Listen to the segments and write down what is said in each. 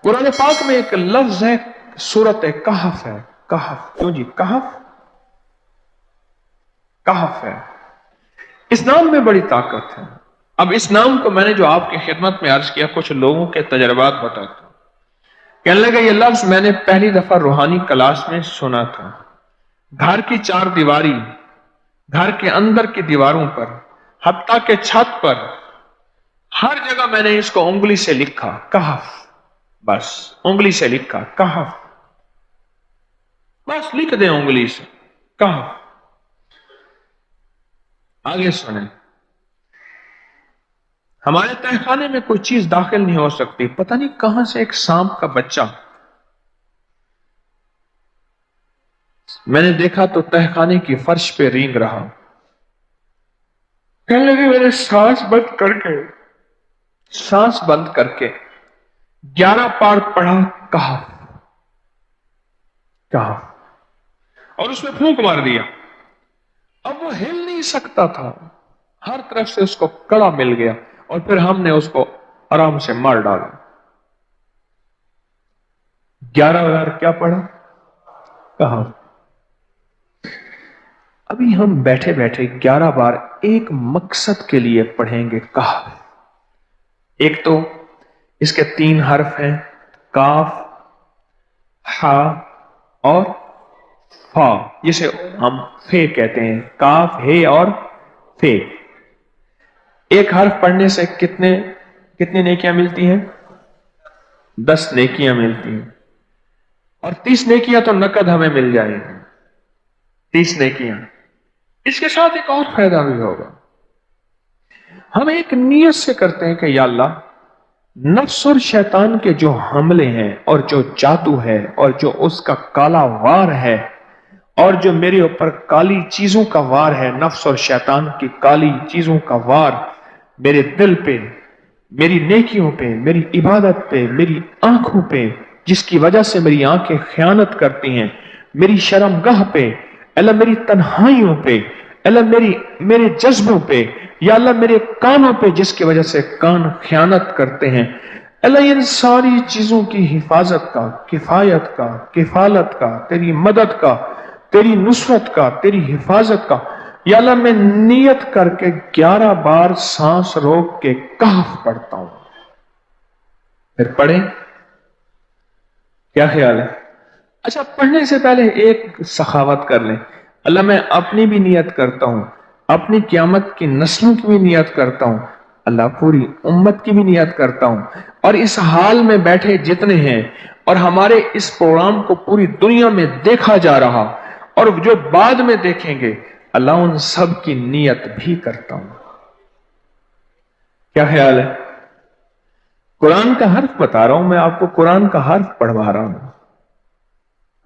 قرآن پاک میں ایک لفظ ہے، سورت کہف ہے. کہف، کیوں جی کہف؟ کہف ہے. اس نام میں بڑی طاقت ہے. اب اس نام کو میں نے جو آپ کی خدمت میں عرض کیا، کچھ لوگوں کے تجربات بتاتا ہوں. کہنے لگا یہ لفظ میں نے پہلی دفعہ روحانی کلاس میں سنا تھا. گھر کی چار دیواری، گھر کے اندر کی دیواروں پر، حتیٰ کہ چھت پر، ہر جگہ میں نے اس کو انگلی سے لکھا، کہف. بس انگلی سے لکھا کہف، بس لکھ دیں انگلی سے کہف. آگے سنیں. ہمارے تہہ خانے میں کوئی چیز داخل نہیں ہو سکتی. پتہ نہیں کہاں سے ایک سانپ کا بچہ میں نے دیکھا تو تہہ خانے کی فرش پہ رینگ رہا. کہنے لگے میں نے سانس بند کر کے 11 بار پڑھا کہف کہف، اور اس میں پھونک مار دیا. اب وہ ہل نہیں سکتا تھا، ہر طرف سے اس کو کڑا مل گیا، اور پھر ہم نے اس کو آرام سے مار ڈالا. 11 بار کیا پڑھا؟ کہف. ابھی ہم بیٹھے بیٹھے 11 بار ایک مقصد کے لیے پڑھیں گے کہف. ایک تو اس کے 3 حرف ہیں، کاف، ہا اور فا، جسے ہم فے کہتے ہیں. کاف، ہے اور فے. ایک حرف پڑھنے سے کتنی نیکیاں ملتی ہیں؟ 10 نیکیاں ملتی ہیں. اور 30 نیکیاں تو نقد ہمیں مل جائیں گی. 30 نیکیاں. اس کے ساتھ ایک اور فائدہ بھی ہوگا. ہم ایک نیت سے کرتے ہیں کہ یا اللہ، نفس اور شیطان کے جو حملے ہیں اور جو جادو ہے اور جو اس کا کالا وار ہے اور جو میرے اوپر کالی چیزوں کا وار ہے، نفس اور شیطان کی کالی چیزوں کا وار میرے دل پہ، میری نیکیوں پہ، میری عبادت پہ، میری آنکھوں پہ، جس کی وجہ سے میری آنکھیں خیانت کرتی ہیں، میری شرمگاہ پہ، اللہ میری تنہائیوں پہ، اللہ میرے جذبوں پہ، یا اللہ میرے کانوں پہ جس کی وجہ سے کان خیانت کرتے ہیں، اللہ ان ساری چیزوں کی حفاظت کا، کفایت کا، کفالت کا، تیری مدد کا، تیری نصرت کا، تیری حفاظت کا، یا اللہ میں نیت کر کے 11 بار سانس روک کے کہف پڑھتا ہوں. پھر پڑھیں. کیا خیال ہے؟ اچھا، پڑھنے سے پہلے ایک سخاوت کر لیں. اللہ میں اپنی بھی نیت کرتا ہوں، اپنی قیامت کی نسلوں کی بھی نیت کرتا ہوں، اللہ پوری امت کی بھی نیت کرتا ہوں، اور اس حال میں بیٹھے جتنے ہیں اور ہمارے اس پروگرام کو پوری دنیا میں دیکھا جا رہا اور جو بعد میں دیکھیں گے، اللہ ان سب کی نیت بھی کرتا ہوں. کیا خیال ہے؟ قرآن کا حرف بتا رہا ہوں میں آپ کو، قرآن کا حرف پڑھوا رہا ہوں.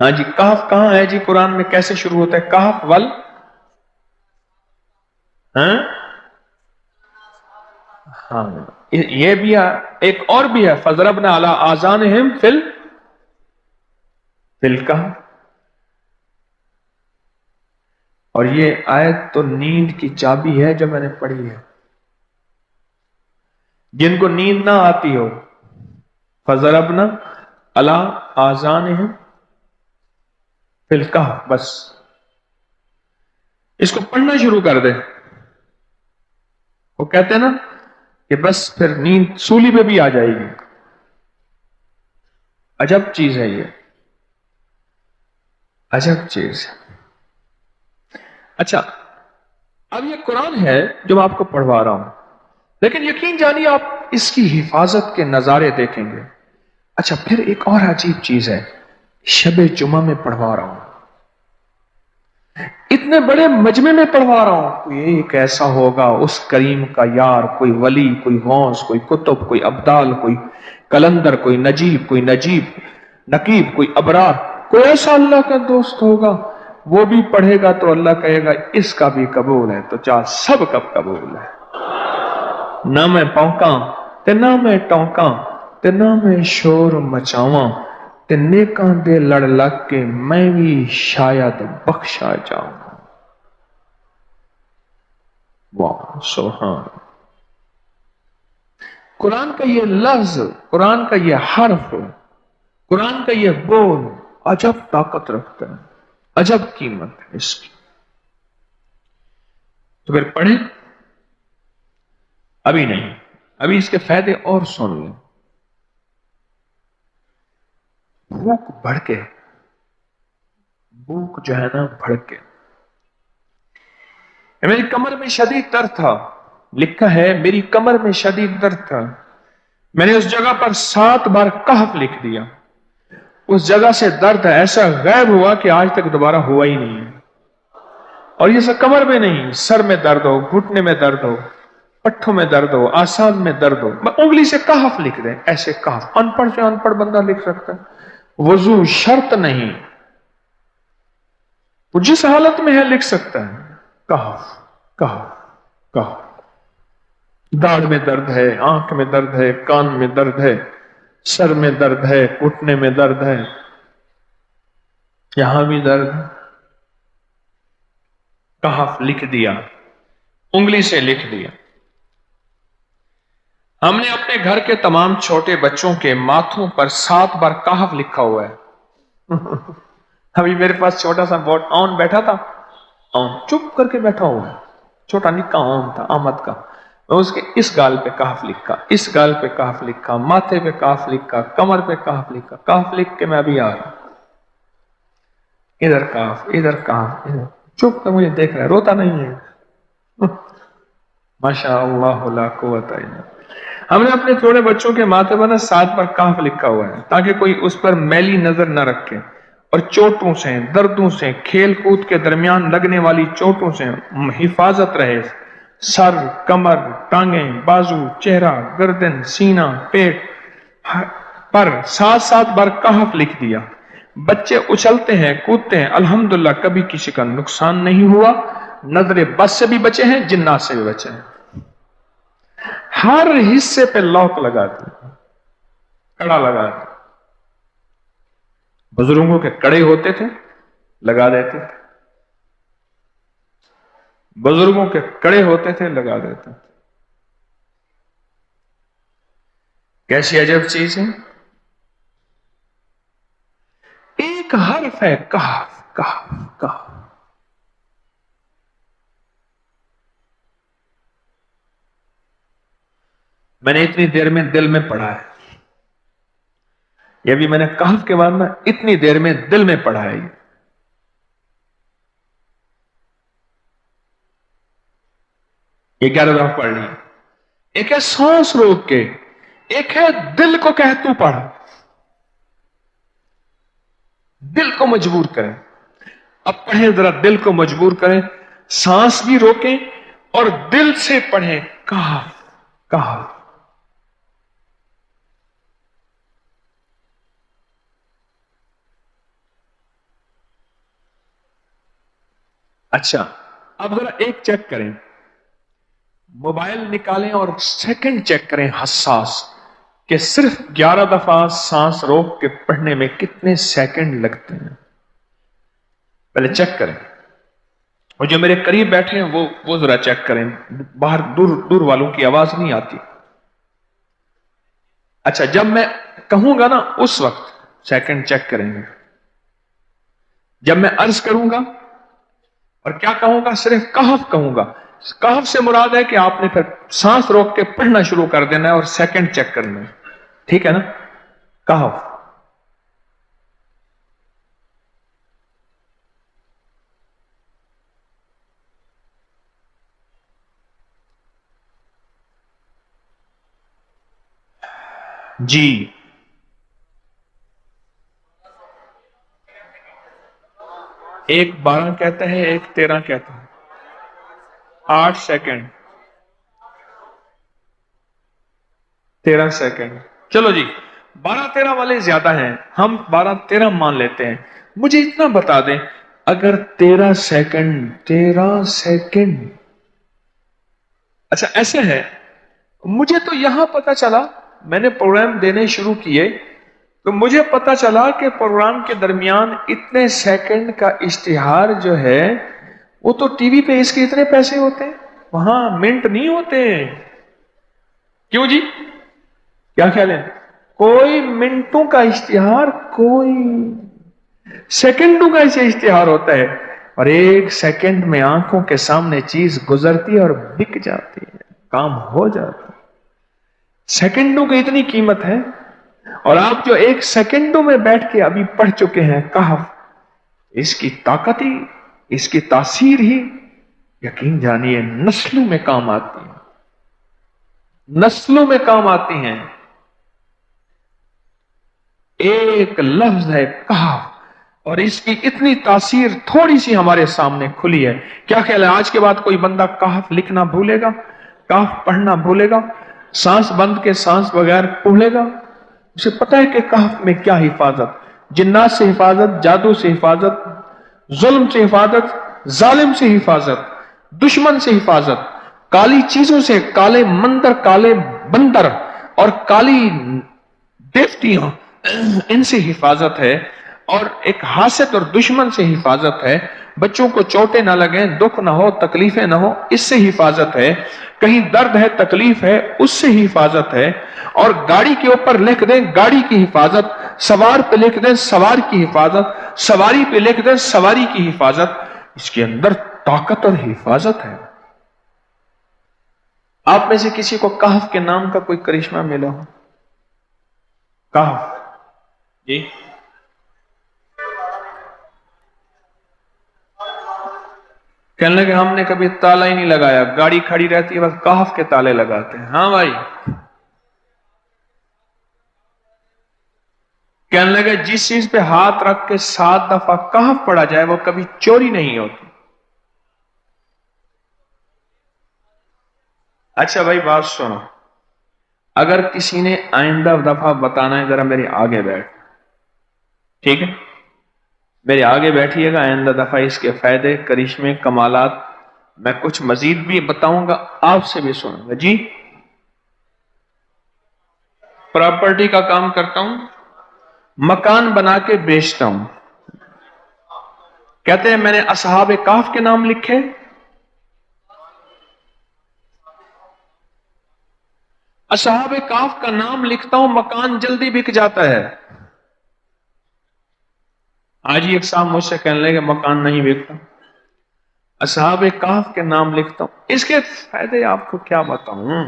ہاں جی، کہف کہاں ہے جی قرآن میں؟ کیسے شروع ہوتا ہے کہف؟ ول، ہاں یہ بھی ہے. ایک اور بھی ہے، فضربنا علی آذانہم فی الکہف. اور یہ آیت تو نیند کی چابی ہے جو میں نے پڑھی ہے. جن کو نیند نہ آتی ہو، فضربنا علی آذانہم فی الکہف، بس اس کو پڑھنا شروع کر دے. وہ کہتے ہیں نا کہ بس پھر نیند سولی پہ بھی آ جائے گی. عجب چیز ہے یہ، عجب چیز. اچھا، اب یہ قرآن ہے جو میں آپ کو پڑھوا رہا ہوں، لیکن یقین جانیے آپ اس کی حفاظت کے نظارے دیکھیں گے. اچھا، پھر ایک اور عجیب چیز ہے، شب جمعہ میں پڑھوا رہا ہوں، اتنے بڑے مجمع میں پڑھوا رہا ہوں. کوئی ایک ایسا ہوگا اس کریم کا یار، کوئی ولی، کوئی غوث، کوئی کتب، کوئی ابدال، کوئی کلندر، کوئی نجیب، کوئی نقیب، کوئی ابرار، کوئی ایسا اللہ کا دوست ہوگا، وہ بھی پڑھے گا تو اللہ کہے گا اس کا بھی قبول ہے. تو چاہ سب کا قبول ہے. نہ میں پونکاں تے نہ میں ٹونکاں تے نہ میں شور مچاواں تے نیکاں دے لڑ لگ کے میں بھی شاید بخشا جاؤں. واہ سبحان. قرآن کا یہ لفظ، قرآن کا یہ حرف कुरान का यह बोल अजब ताकत रखता है, अजब कीमत है इसकी। तो फिर पढ़ें? अभी नहीं, अभी इसके फायदे और सुन लें। भूख भड़के, भूख जो है ना भड़के। मेरी कमर में शदीद दर्द था, लिखा है मेरी कमर में शदीद दर्द था, मैंने उस जगह पर 7 बार कहफ लिख दिया। उस जगह से दर्द ऐसा गायब हुआ कि आज तक दोबारा हुआ ही नहीं है। और ये सब कमर में नहीं, सर में दर्द हो, घुटने में दर्द हो, पट्ठों में दर्द हो, आसान में दर्द हो, उंगली से कहफ लिख दें, ऐसे कहफ अनपढ़ से अनपढ़ बंदा लिख सकता है। वजू शर्त नहीं, वो जिस हालत में है लिख सकता है। कहफ कहफ कहफ। दाढ़ में दर्द है, आंख में दर्द है, कान में दर्द है, सर में दर्द है, घुटने में दर्द है, यहां भी दर्द है। कहफ लिख दिया, उंगली से लिख दिया। हमने अपने घर के तमाम छोटे बच्चों के माथों पर 7 बार कहफ लिखा हुआ है। अभी मेरे पास छोटा सा बोर्ड ऑन बैठा था, ऑन चुप करके बैठा हुआ है, छोटा निक्का ऑन था आमद का। मैं उसके इस गाल पे कहफ लिखा, इस गाल पे कहफ लिखा, माथे पे कहफ लिखा, कमर पे कहफ लिखा, कहफ लिख के मैं अभी आ रहा हूं। इधर कहफ, इधर कहफ, इधर चुप तो मुझे देख रहा है, रोता नहीं है। माशा अल्लाह ला कुव्वता इल्ला बिल्लाह। हमने अपने छोटे बच्चों के माथे पर 7 बार कहफ लिखा हुआ है ताकि कोई उस पर मैली नजर न रखे और चोटों से, दर्दों से, खेल कूद के दरमियान लगने वाली चोटों से हिफाजत रहे। सर, कमर, टांगें, बाजू, चेहरा, गर्दन, सीना, पेट पर 7-7 बार कहफ लिख दिया। बच्चे उछलते हैं, कूदते हैं, अल्हम्दुलिल्लाह कभी किसी का नुकसान नहीं हुआ। नजरे बस से भी बचे हैं, जिन्नात से भी बचे हैं। हर हिस्से पे लॉक लगा दिया, कड़ा लगा दिया। बुजुर्गों के कड़े होते थे, लगा देते थे। बुजुर्गों के कड़े होते थे, लगा देते थे। कैसी अजब चीज है। एक हर्फ है कहफ, कहफ, कहफ। मैंने इतनी देर में दिल में पढ़ा है, ये भी मैंने कहफ के बाद ना इतनी देर में दिल में पढ़ा है। ये 11 दफा पढ़ ली। एक है सांस रोक के, एक है दिल को कह तू पढ़, दिल को मजबूर करें। अब पढ़ें, जरा दिल को मजबूर करें, सांस भी रोकें और दिल से पढ़ें। कहफ, कहफ। अच्छा, अब जरा एक चेक करें, मोबाइल निकालें और सेकंड चेक करें हसास कि सिर्फ 11 दफा सांस रोक के पढ़ने में कितने सेकंड लगते हैं। पहले चेक करें, और जो मेरे करीब बैठे हैं वो जरा चेक करें, बाहर दूर दूर वालों की आवाज नहीं आती। अच्छा, जब मैं कहूंगा ना उस वक्त सेकंड चेक करेंगे। जब मैं अर्ज करूंगा और क्या कहूंगा, सिर्फ कहफ कहूंगा। कहफ से मुराद है कि आपने फिर सांस रोक के पढ़ना शुरू कर देना है और सेकंड चेक करना है, ठीक है ना। कहफ। जी, एक 12 कहता है, एक 13 कहता है। 8 सेकंड, 13 सेकंड। चलो जी, 12-13 वाले ज्यादा हैं, हम 12-13 मान लेते हैं। मुझे इतना बता दें, अगर 13 सेकंड, अच्छा ऐसे है, मुझे तो यहां पता चला, मैंने प्रोग्राम देने शुरू किए तो मुझे पता चला कि प्रोग्राम के दरमियान इतने सेकंड का इश्तिहार जो है वो तो टीवी पे इसके इतने पैसे होते हैं, वहां मिनट नहीं होते। क्यों जी, क्या ख्याल है? कोई मिनटों का इश्तिहार, कोई सेकंडों का ऐसे इश्तिहार होता है, और एक सेकंड में आंखों के सामने चीज गुजरती है और बिक जाती है, काम हो जाता है। सेकंडों की इतनी कीमत है। और आप जो एक सेकंडों में बैठ के अभी पढ़ चुके हैं कहफ, इसकी ताकत ही, इसकी तासीर ही यकीन जानिए नस्लों में काम आती है, नस्लों में काम आती हैं। एक लफ्ज है कहफ, और इसकी इतनी तासीर थोड़ी सी हमारे सामने खुली है। क्या ख्याल है आज के बाद कोई बंदा कहफ लिखना भूलेगा, कहफ पढ़ना भूलेगा, सांस बंद के सांस बगैर भूलेगा? उसे पता है कि कहफ में क्या हिफाजत, जिन्नात से हिफाजत, जादू से हिफाजत, जुल्म से हिफाजत, जालिम से हिफाजत, दुश्मन से हिफाजत, काली चीजों से, काले मंदिर, काले बंदर और काली देवतियां, इनसे हिफाजत है। और एक हासद और दुश्मन से हिफाजत है। बच्चों को चोटें ना लगे, दुख ना हो, तकलीफें ना हो, इससे हिफाजत है। कहीं दर्द है, तकलीफ है, उससे हिफाजत है। और गाड़ी के ऊपर लिख दें गाड़ी की हिफाजत, सवार पे लिख दें सवार की हिफाजत, सवारी पे लिख दें सवारी की हिफाजत। इसके अंदर ताकत और हिफाजत है। आप में से किसी को कहफ के नाम का कोई करिश्मा मिला हो? कहफ जी, कहने लगे हमने कभी ताला ही नहीं लगाया, गाड़ी खड़ी रहती है बस कहफ के ताले लगाते हैं। हाँ भाई, कहने लगे जिस चीज पे हाथ रख के 7 दफा कहफ पढ़ा जाए वो कभी चोरी नहीं होती। अच्छा भाई बात सुनो, अगर किसी ने आइंदा दफा बताना है, जरा मेरे आगे बैठ, ठीक है? मेरे आगे बैठिएगा, आइंदा दफा इसके फायदे, करिश्मे, कमालात मैं कुछ मजीद भी बताऊंगा, आपसे भी सुनूंगा। जी, प्रॉपर्टी का काम करता हूं, मकान बना के बेचता हूं। कहते हैं मैंने असहाब काफ के नाम लिखे, असहाब काफ का नाम लिखता हूं, मकान जल्दी बिक जाता है। आज ही एक साहब मुझसे कहने लगे मकान नहीं बिकता, असहाब काफ के नाम लिखता हूं। इसके फायदे आपको क्या बताऊं।